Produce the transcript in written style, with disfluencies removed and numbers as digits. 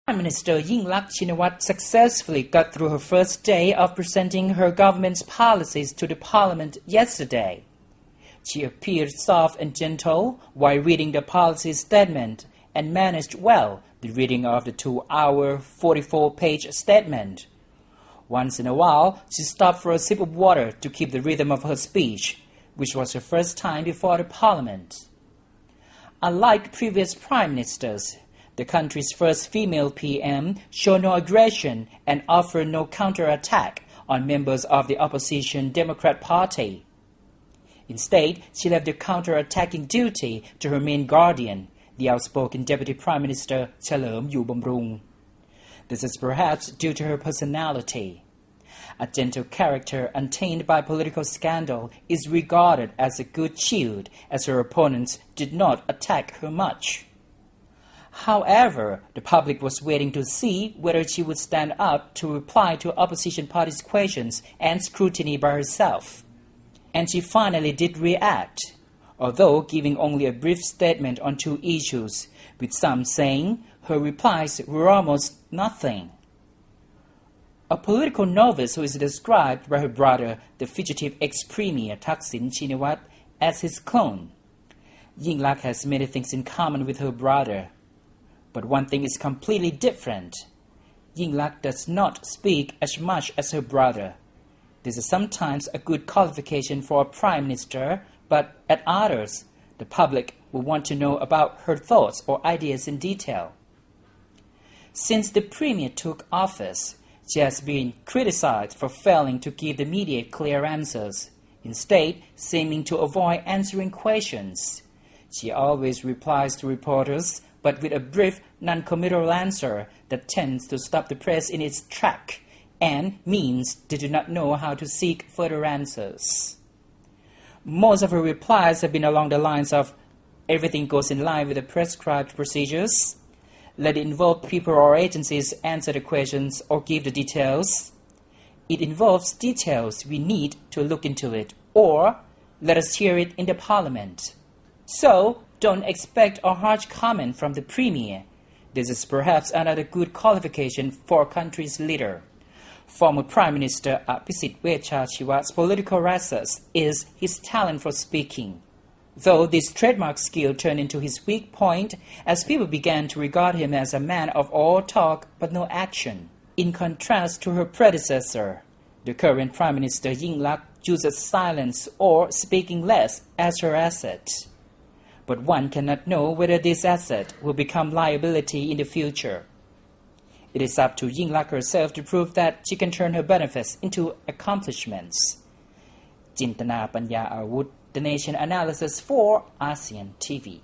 Prime Minister Yingluck successfully got through her first day of presenting her government's policies to the parliament yesterday. She appeared soft and gentle while reading the policy statement and managed well the reading of the 2-hour, 44-page statement. Once in a while, she stopped for a sip of water to keep the rhythm of her speech, which was her first time before the parliament. Unlike previous prime ministers, the country's first female PM showed no aggression and offered no counterattack on members of the opposition Democrat Party. Instead, she left the counterattacking duty to her main guardian, the outspoken Deputy Prime Minister Chalerm Yubamrung. This is perhaps due to her personality. A gentle character untainted by political scandal is regarded as a good shield, as her opponents did not attack her much. However, the public was waiting to see whether she would stand up to reply to opposition parties' questions and scrutiny by herself. And she finally did react, although giving only a brief statement on 2 issues, with some saying her replies were almost nothing. A political novice who is described by her brother, the fugitive ex-premier Thaksin Shinawatra, as his clone. Yingluck has many things in common with her brother. But one thing is completely different. Yingluck does not speak as much as her brother. This is sometimes a good qualification for a prime minister, but at others, the public will want to know about her thoughts or ideas in detail. Since the premier took office, she has been criticized for failing to give the media clear answers, instead seeming to avoid answering questions. She always replies to reporters, but with a brief, non-committal answer that tends to stop the press in its track and means they do not know how to seek further answers. Most of her replies have been along the lines of, everything goes in line with the prescribed procedures, let the involved people or agencies answer the questions or give the details, it involves details, we need to look into it, or let us hear it in the parliament. So, don't expect a harsh comment from the premier. This is perhaps another good qualification for a country's leader. Former Prime Minister Abhisit Vejjajiwa's political resource is his talent for speaking. Though this trademark skill turned into his weak point as people began to regard him as a man of all talk but no action. In contrast to her predecessor, the current Prime Minister Yingluck uses silence or speaking less as her asset. But one cannot know whether this asset will become liability in the future. It is up to Yingluck herself to prove that she can turn her benefits into accomplishments. Jintana Panya Awut, The Nation Analysis for ASEAN TV.